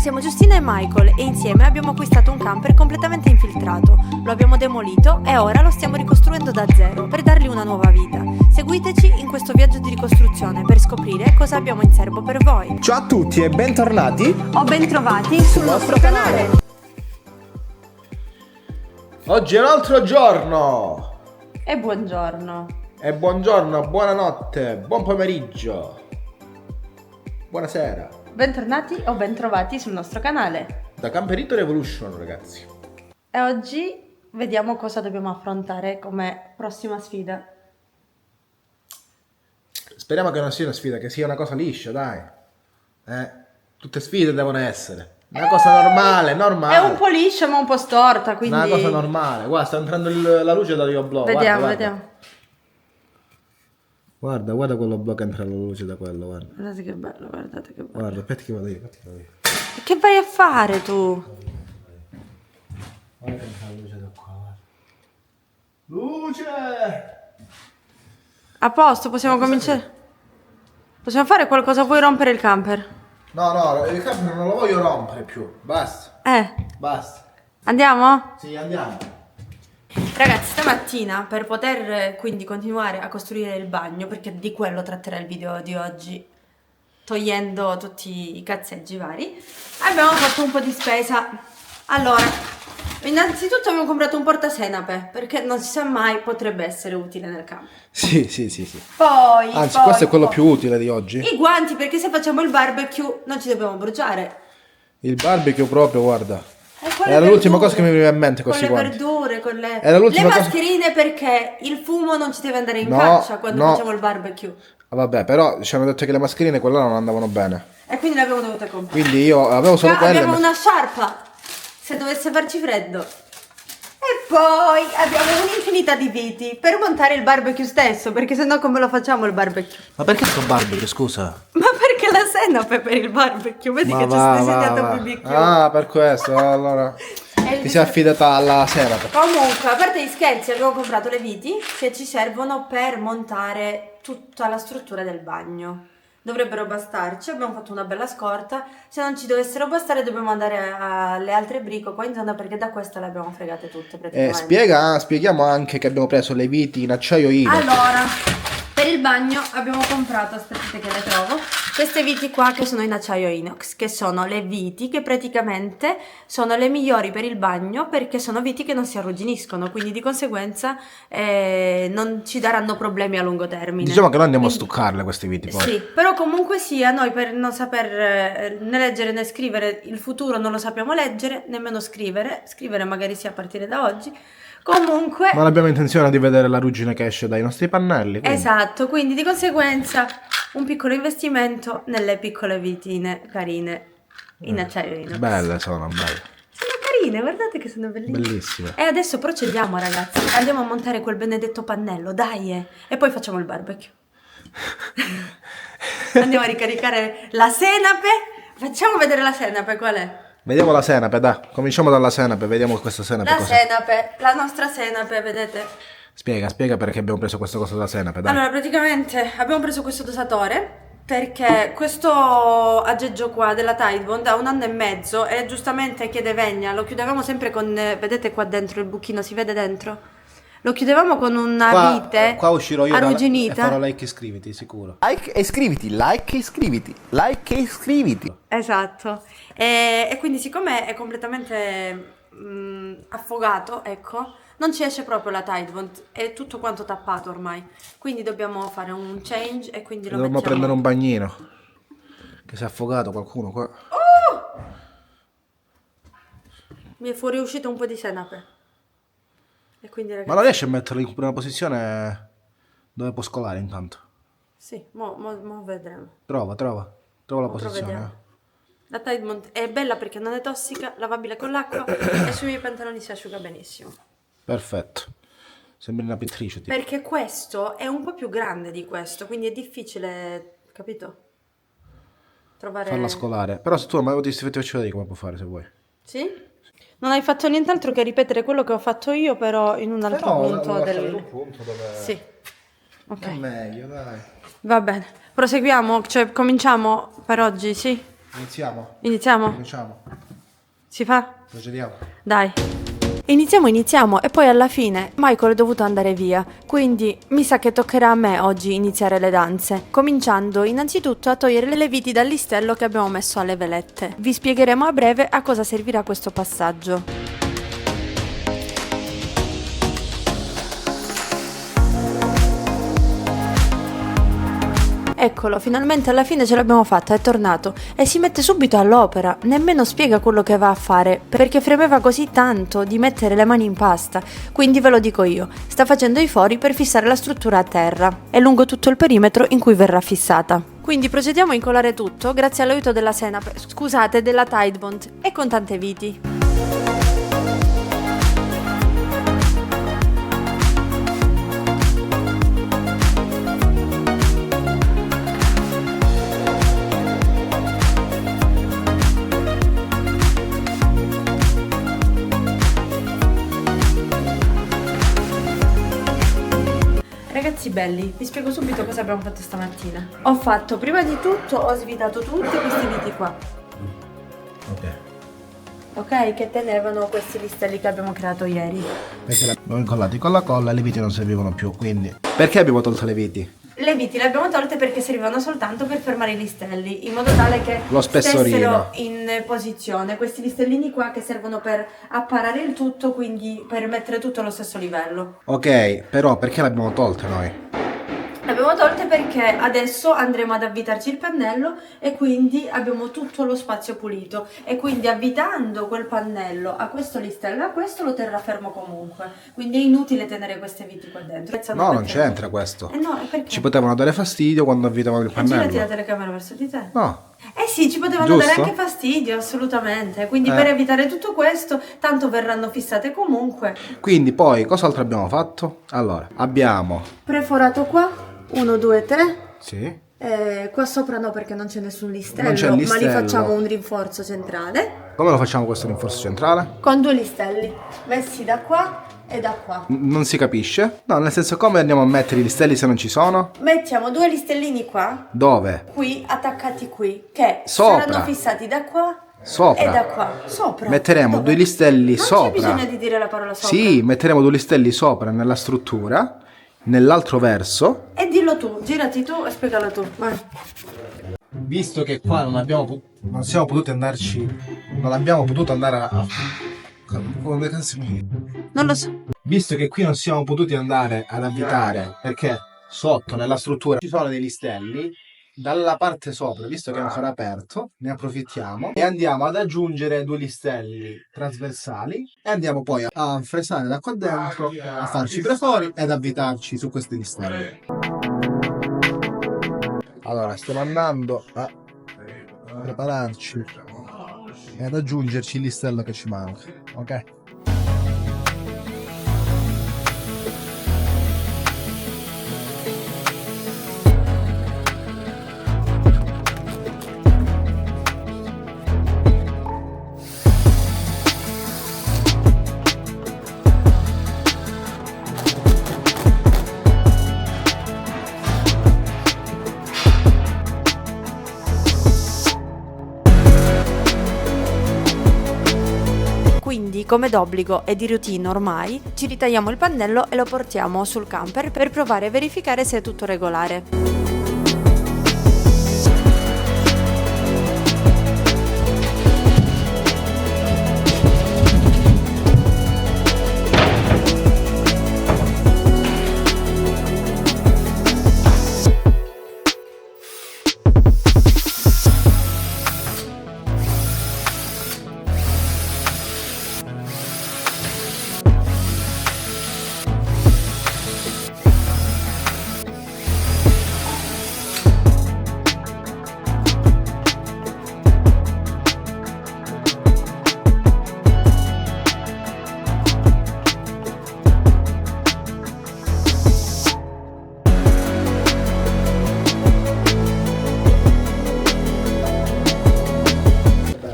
Siamo Giustina e Michael e insieme abbiamo acquistato un camper completamente infiltrato. Lo abbiamo demolito e ora lo stiamo ricostruendo da zero per dargli una nuova vita. Seguiteci in questo viaggio di ricostruzione per scoprire cosa abbiamo in serbo per voi. Ciao a tutti e bentornati O bentrovati sul nostro canale. Oggi è un altro giorno. E buongiorno. E buongiorno, buonanotte, buon pomeriggio. Buonasera. Bentornati o bentrovati sul nostro canale. Da Camperito Revolution, ragazzi. E oggi vediamo cosa dobbiamo affrontare come prossima sfida. Speriamo che non sia una sfida, che sia una cosa liscia, dai. Tutte sfide devono essere. Una cosa normale. È un po' liscia ma un po' storta, quindi... Una cosa normale. Guarda, sta entrando la luce da Rio Blo. Vediamo, guarda. vediamo. Guarda quello blu che entra la luce da quello, guarda. Guardate che bello, guardate che bello. Guarda, aspetta che vado io. Che vai a fare tu? Guarda che entra la luce da qua, guarda. Luce! A posto, possiamo cominciare? Possiamo fare qualcosa? Vuoi rompere il camper? No, il camper non lo voglio rompere più. Basta. Basta. Andiamo? Sì, andiamo. Ragazzi, stamattina per poter quindi continuare a costruire il bagno, perché di quello tratterà il video di oggi, togliendo tutti i cazzeggi vari, abbiamo fatto un po' di spesa. Allora, innanzitutto abbiamo comprato un portasenape, perché non si sa mai, potrebbe essere utile nel campo. Sì. Poi, Anzi, poi, questo è quello poi. più utile di oggi. I guanti, perché se facciamo il barbecue non ci dobbiamo bruciare. Il barbecue proprio, guarda. Con le Era l'ultima verdure, cosa che mi veniva in mente con questi le guanti. verdure, con le Era l'ultima cosa- mascherine, perché il fumo non ci deve andare in No, faccia quando no. facciamo il barbecue. Vabbè, però ci hanno detto che le mascherine quelle là non andavano bene. E quindi le abbiamo dovute comprare. Quindi io avevo solo quelle. Abbiamo una sciarpa se dovesse farci freddo. E poi abbiamo un'infinità di viti per montare il barbecue stesso, perché sennò come lo facciamo il barbecue? Ma perché sto barbecue, scusa? Ma perché la senape per il barbecue? Vedi che ci sono disegnato BBQ. Ah, per questo, allora. Ti sei affidata alla senape. Comunque, a parte gli scherzi, abbiamo comprato le viti che ci servono per montare tutta la struttura del bagno. Dovrebbero bastarci, abbiamo fatto una bella scorta. Se non ci dovessero bastare dobbiamo andare alle altre brico qua in zona, perché da questa le abbiamo fregate tutte praticamente. Spieghiamo anche che abbiamo preso le viti in acciaio inox. Allora, per il bagno abbiamo comprato, aspettate che le trovo, queste viti qua che sono in acciaio inox, che sono le viti che praticamente sono le migliori per il bagno, perché sono viti che non si arrugginiscono, quindi di conseguenza non ci daranno problemi a lungo termine. Diciamo che noi andiamo a stuccarle queste viti poi. Sì, però comunque sia, noi per non saper né leggere né scrivere, il futuro non lo sappiamo leggere, nemmeno scrivere magari sia a partire da oggi. Comunque, Non abbiamo intenzione di vedere la ruggine che esce dai nostri pannelli. Quindi. esatto, quindi di conseguenza un piccolo investimento nelle piccole vitine carine in acciaio inox. Belle sono, belle. Sono carine, guardate che sono bellissime. Bellissime. E adesso procediamo, ragazzi, andiamo a montare quel benedetto pannello, dai, e poi facciamo il barbecue. Andiamo a ricaricare la senape, facciamo vedere la senape, qual è? Vediamo la senape, dai. Cominciamo dalla senape, vediamo questa senape La cos'è. senape, la nostra senape, vedete? Spiega perché abbiamo preso questa cosa dalla senape, dai. Allora, praticamente abbiamo preso questo dosatore perché questo aggeggio qua della Tide Bond ha 1 anno e mezzo e giustamente chiede vegna, lo chiudevamo sempre con, vedete qua dentro il buchino, si vede dentro? Lo chiudevamo con una vite Qua uscirò io e arrugginita. farò like e iscriviti, sicuro. Like e iscriviti, like e iscriviti, like e iscriviti. Esatto, e quindi siccome è completamente affogato, ecco, non ci esce proprio la Tide Bond, è tutto quanto tappato ormai, quindi dobbiamo fare un change e quindi lo Dovremmo mettiamo. prendere un bagnino. Che si è affogato qualcuno qua. Mi è fuoriuscito un po' di senape. E quindi Ma ragazzi, non riesci a metterlo in una posizione dove può scolare intanto? sì, mo vedremo. Trova la posizione. Provvediamo. La Tide Bond è bella perché non è tossica, lavabile con l'acqua e sui miei pantaloni si asciuga benissimo. Perfetto. Sembri una pittrice, tipo. Perché questo è un po' più grande di questo, quindi è difficile, capito? Trovare... Farla scolare. Però se tu ti faccio vedere come può fare se vuoi. Sì? Non hai fatto nient'altro che ripetere quello che ho fatto io, però in un altro punto del... punto dove... Sì. Ok. È meglio, dai. Va bene. Proseguiamo, cioè cominciamo per oggi, sì? Iniziamo. Iniziamo? Cominciamo. Si fa? Procediamo. Dai. Iniziamo e poi alla fine Michael è dovuto andare via, quindi mi sa che toccherà a me oggi iniziare le danze, cominciando innanzitutto a togliere le viti dall'istello che abbiamo messo alle velette. Vi spiegheremo a breve a cosa servirà questo passaggio. Eccolo, finalmente alla fine ce l'abbiamo fatta, è tornato e si mette subito all'opera, nemmeno spiega quello che va a fare, perché fremeva così tanto di mettere le mani in pasta, quindi ve lo dico io, sta facendo i fori per fissare la struttura a terra e lungo tutto il perimetro in cui verrà fissata. Quindi procediamo a incollare tutto grazie all'aiuto della della Tide Bond e con tante viti. Ragazzi belli, vi spiego subito cosa abbiamo fatto stamattina. Prima di tutto, ho svitato tutti questi viti qua. Ok, che tenevano questi listelli che abbiamo creato ieri. Perché l'abbiamo incollati con la colla e le viti non servivano più, quindi... Perché abbiamo tolto le viti? Le viti le abbiamo tolte perché servivano soltanto per fermare i listelli, in modo tale che Lo spessorino stessero in posizione. Questi listellini qua che servono per apparare il tutto, quindi per mettere tutto allo stesso livello. Ok, però perché l'abbiamo tolte noi? Le abbiamo tolte perché adesso andremo ad avvitarci il pannello e quindi abbiamo tutto lo spazio pulito e quindi avvitando quel pannello a questo listello e a questo lo terrà fermo comunque, quindi è inutile tenere queste viti qua dentro. No, non c'entra questo. No, e perché? Ci potevano dare fastidio quando avvitavamo il Girati la pannello. telecamera verso di te. No. Eh sì, ci potevano Giusto? dare anche fastidio, assolutamente. Quindi per evitare tutto questo, tanto verranno fissate comunque. Quindi poi, cos'altro abbiamo fatto? Allora, abbiamo... Preforato qua, 1, 2, 3. Sì. Qua sopra no perché non c'è nessun listello, Non c'è il ma li listello. facciamo un rinforzo centrale. Come lo facciamo questo rinforzo centrale? Con 2 listelli, messi da qua e da qua. Non si capisce? No, nel senso, come andiamo a mettere i listelli se non ci sono? Mettiamo 2 listellini qua, Dove? qui, attaccati qui, che Sopra. saranno fissati da qua Sopra. e da qua. Sopra. Metteremo Dove? 2 listelli non sopra. Non c'è bisogno di dire la parola sopra. Sì, metteremo 2 listelli sopra nella struttura, nell'altro verso. E dillo tu, girati tu e spiegalo tu. Vai. Visto che qua non siamo potuti andarci, non abbiamo potuto andare come Non lo so. Visto che qui non siamo potuti andare ad avvitare perché sotto nella struttura ci sono dei listelli, dalla parte sopra, visto che è ancora aperto, ne approfittiamo e andiamo ad aggiungere 2 listelli trasversali e andiamo poi a fresare da qua dentro, a farci i prefori ed avvitarci su questi listelli. Allora, stiamo andando a prepararci e ad aggiungerci il listello che ci manca, ok? Quindi, come d'obbligo e di routine ormai, ci ritagliamo il pannello e lo portiamo sul camper per provare a verificare se è tutto regolare.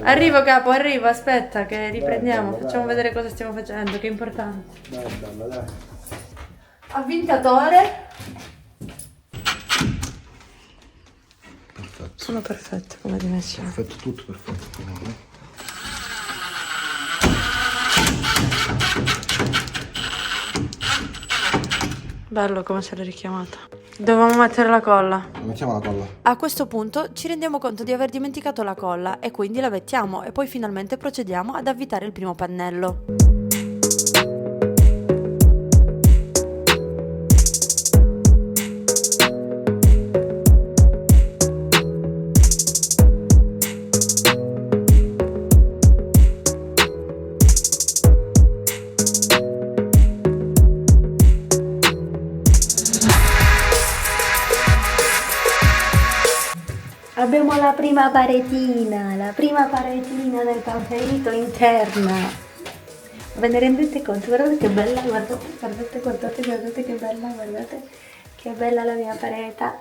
Arrivo capo, arrivo, aspetta che riprendiamo, facciamo vedere cosa stiamo facendo, che è importante. Dai. Avvintatore. Perfetto. Sono perfette come dimensioni. Perfetto, tutto perfetto. Bello come se l'è richiamata. Dovevamo mettere la colla. Mettiamo la colla. A questo punto ci rendiamo conto di aver dimenticato la colla e quindi la mettiamo e poi finalmente procediamo ad avvitare il primo pannello. Abbiamo la prima paretina del camperito interna. Ve ne rendete conto? Guardate che bella, guardate che bella, guardate che bella la mia parete.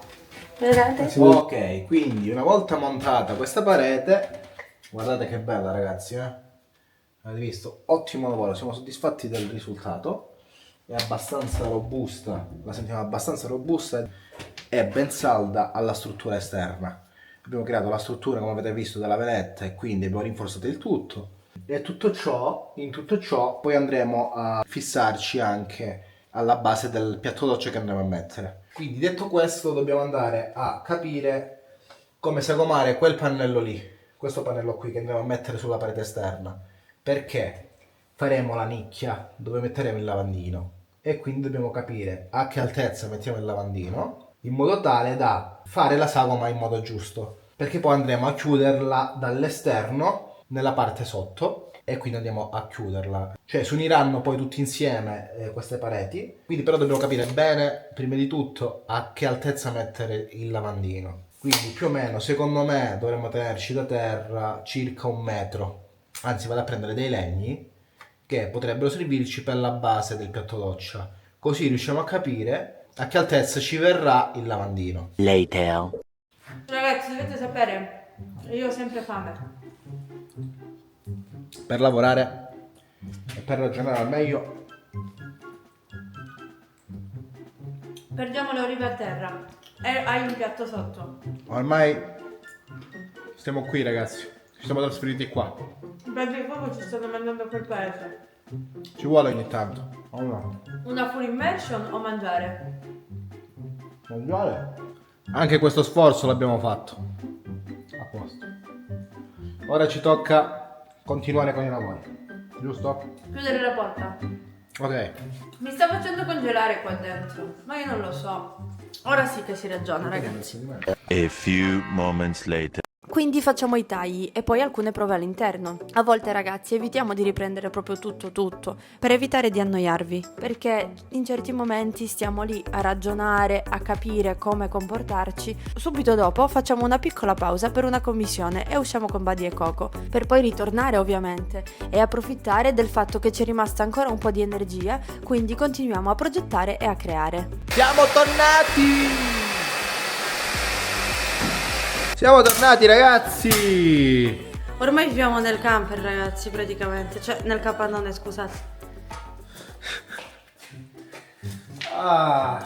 Guardate. Ok, quindi una volta montata questa parete, guardate che bella ragazzi, avete visto? Ottimo lavoro, siamo soddisfatti del risultato. È abbastanza robusta, la sentiamo abbastanza robusta e ben salda alla struttura esterna. Abbiamo creato la struttura, come avete visto, della veletta e quindi abbiamo rinforzato il tutto. E in tutto ciò poi andremo a fissarci anche alla base del piatto doccia che andremo a mettere. Quindi detto questo dobbiamo andare a capire come sagomare quel pannello lì, questo pannello qui che andremo a mettere sulla parete esterna, perché faremo la nicchia dove metteremo il lavandino e quindi dobbiamo capire a che altezza mettiamo il lavandino in modo tale da fare la sagoma in modo giusto, perché poi andremo a chiuderla dall'esterno nella parte sotto e quindi andiamo a chiuderla, cioè si uniranno poi tutti insieme queste pareti, quindi però dobbiamo capire bene prima di tutto a che altezza mettere il lavandino, quindi più o meno secondo me dovremmo tenerci da terra circa 1 metro, anzi vado a prendere dei legni che potrebbero servirci per la base del piatto doccia, così riusciamo a capire a che altezza ci verrà il lavandino. Later. Ragazzi, dovete sapere, io ho sempre fame. Per lavorare e per ragionare al meglio Perdiamo le olive a terra e hai un piatto sotto. ormai stiamo qui ragazzi, ci siamo trasferiti qua, Perché proprio ci stanno mandando a quel paese. ci vuole ogni tanto. Allora, Una full immersion o mangiare? mangiare. Anche questo sforzo l'abbiamo fatto. A posto. Ora ci tocca continuare con i lavori, giusto? Chiudere la porta. Ok. Mi sta facendo congelare qua dentro, ma io non lo so. Ora sì che si ragiona, ragazzi. A few moments later. Quindi facciamo i tagli e poi alcune prove all'interno. A volte, ragazzi, evitiamo di riprendere proprio tutto, per evitare di annoiarvi, perché in certi momenti stiamo lì a ragionare, a capire come comportarci. Subito dopo facciamo una piccola pausa per una commissione e usciamo con Buddy e Coco, per poi ritornare ovviamente e approfittare del fatto che ci è rimasta ancora un po' di energia, quindi continuiamo a progettare e a creare. Siamo tornati! Siamo tornati ragazzi! Ormai viviamo nel camper, ragazzi, praticamente, cioè nel capannone, scusate. Ah,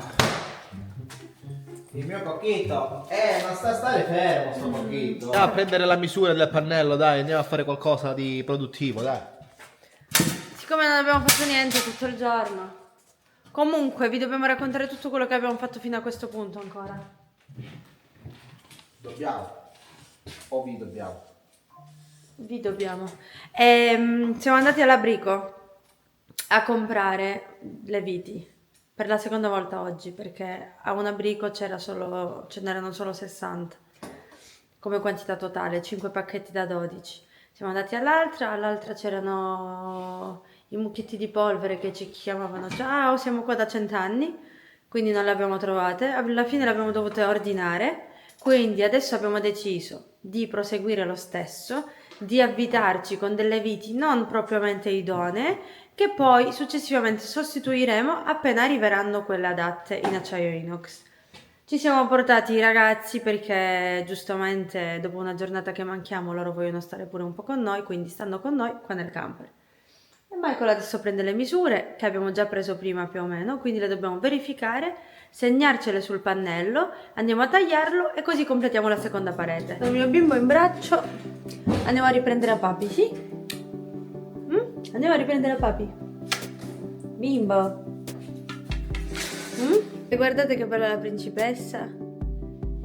il mio cocchetto. Non sta a stare fermo sto cocchetto. Andiamo a prendere la misura del pannello, dai, andiamo a fare qualcosa di produttivo, dai. Siccome non abbiamo fatto niente tutto il giorno. Comunque, vi dobbiamo raccontare tutto quello che abbiamo fatto fino a questo punto ancora. Dobbiamo. O vi dobbiamo. Vi dobbiamo. Siamo andati all'Abrico a comprare le viti per la seconda volta oggi, perché a un Abrico ce n'erano solo 60 come quantità totale, 5 pacchetti da 12. Siamo andati all'altra c'erano i mucchietti di polvere che ci chiamavano ciao, siamo qua da 100 anni, quindi non le abbiamo trovate, alla fine le abbiamo dovute ordinare, quindi adesso abbiamo deciso di proseguire lo stesso, di avvitarci con delle viti non propriamente idonee, che poi successivamente sostituiremo appena arriveranno quelle adatte in acciaio inox. Ci siamo portati i ragazzi perché giustamente dopo una giornata che manchiamo loro vogliono stare pure un po' con noi, quindi stanno con noi qua nel camper. E Michael adesso prende le misure che abbiamo già preso prima più o meno, quindi le dobbiamo verificare, segnarcele sul pannello, andiamo a tagliarlo e così completiamo la seconda parete. Con il mio bimbo in braccio andiamo a riprendere a papi, sì? Andiamo a riprendere a papi. Bimbo. E guardate che bella la principessa.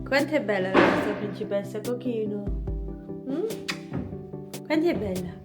Quanto è bella la nostra principessa, Cochino? Quanto è bella?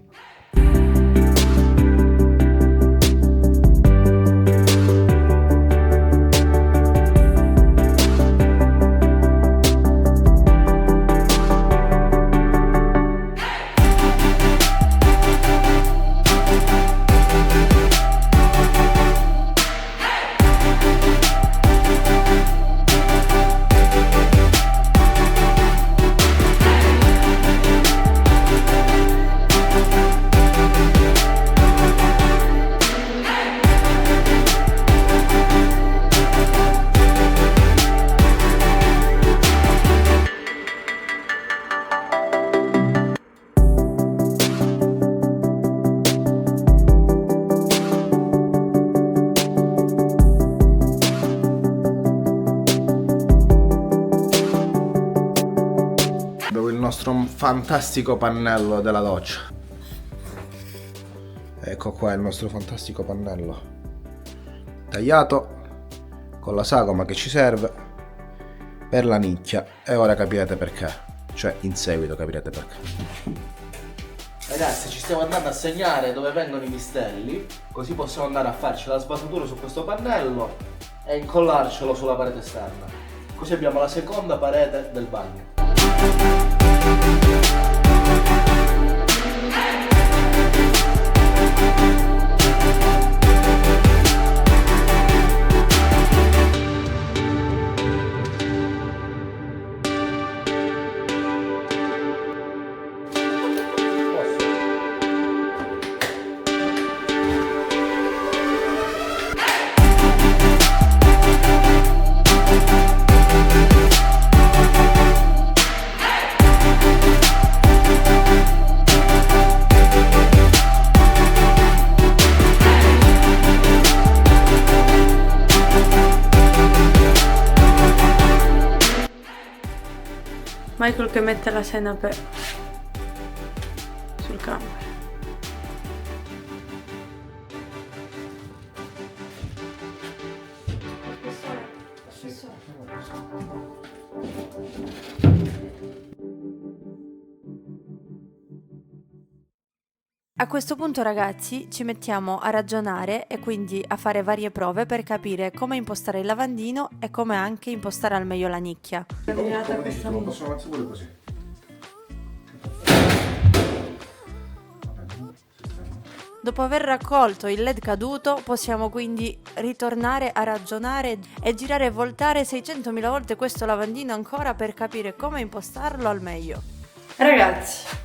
Nostro fantastico pannello della doccia. Ecco qua il nostro fantastico pannello tagliato con la sagoma che ci serve per la nicchia, e ora capirete perché, cioè in seguito capirete perché. Ragazzi, ci stiamo andando a segnare dove vengono i listelli, così possiamo andare a farci la sbatatura su questo pannello e incollarcelo sulla parete esterna, così abbiamo la seconda parete del bagno. Michael che mette la senape sul camper. A questo punto, ragazzi, ci mettiamo a ragionare e quindi a fare varie prove per capire come impostare il lavandino e come anche impostare al meglio la nicchia. Possiamo fare pure così. Dopo aver raccolto il LED caduto, possiamo quindi ritornare a ragionare e girare e voltare 600.000 volte questo lavandino ancora per capire come impostarlo al meglio. Ragazzi,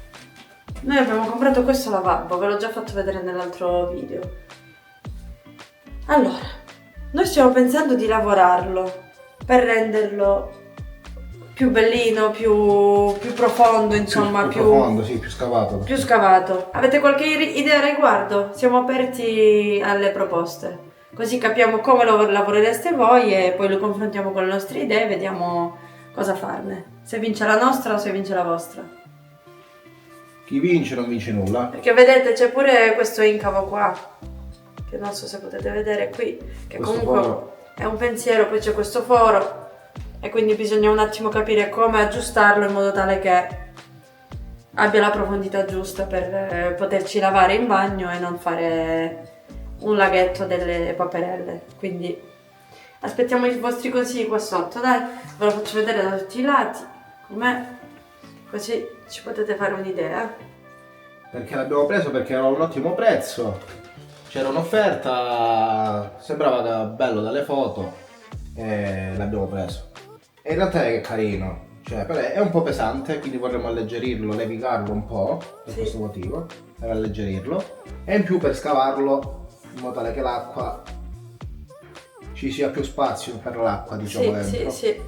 noi abbiamo comprato questo lavabo, ve l'ho già fatto vedere nell'altro video. Allora, noi stiamo pensando di lavorarlo per renderlo più bellino, più profondo, insomma, più profondo, sì, più scavato. Più scavato. Avete qualche idea a riguardo? Siamo aperti alle proposte, così capiamo come lo lavorereste voi e poi lo confrontiamo con le nostre idee e vediamo cosa farne. Se vince la nostra o se vince la vostra. Chi vince non vince nulla. Perché vedete c'è pure questo incavo qua, che non so se potete vedere qui, che questo comunque foro è un pensiero, poi c'è questo foro e quindi bisogna un attimo capire come aggiustarlo in modo tale che abbia la profondità giusta per poterci lavare in bagno e non fare un laghetto delle paperelle. Quindi aspettiamo i vostri consigli qua sotto, dai, ve lo faccio vedere da tutti i lati com'è, così ci potete fare un'idea. Perché l'abbiamo preso? Perché era un ottimo prezzo, c'era un'offerta, sembrava bello dalle foto e l'abbiamo preso. E in realtà è carino, cioè però è un po' pesante, quindi vorremmo alleggerirlo, levigarlo un po', per questo motivo, per alleggerirlo, e in più per scavarlo in modo tale che l'acqua ci sia più spazio per l'acqua, diciamo, dentro. Sì.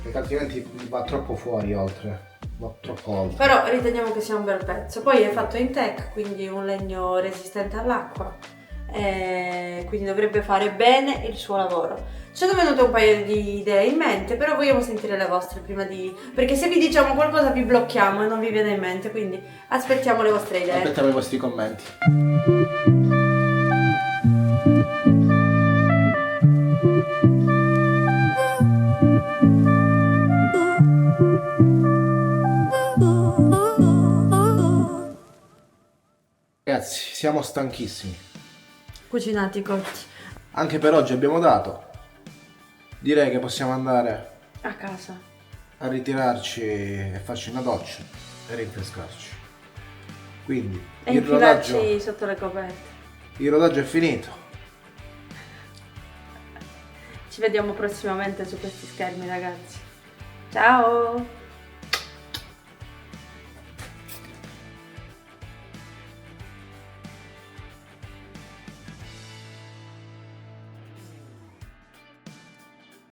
Perché altrimenti va troppo fuori oltre. No, troppo alto. Però riteniamo che sia un bel pezzo. Poi è fatto in tech, quindi un legno resistente all'acqua, quindi dovrebbe fare bene il suo lavoro. Ci sono venute un paio di idee in mente, però vogliamo sentire le vostre prima di... perché se vi diciamo qualcosa vi blocchiamo e non vi viene in mente, quindi aspettiamo le vostre idee. Aspettiamo i vostri commenti. Ragazzi, siamo stanchissimi. Cucinati cotti. Anche per oggi abbiamo dato. Direi che possiamo andare A casa. a ritirarci e farci una doccia e rinfrescarci. Quindi E il infilarci rodaggio, sotto le coperte. il rodaggio è finito. Ci vediamo prossimamente su questi schermi, ragazzi. Ciao!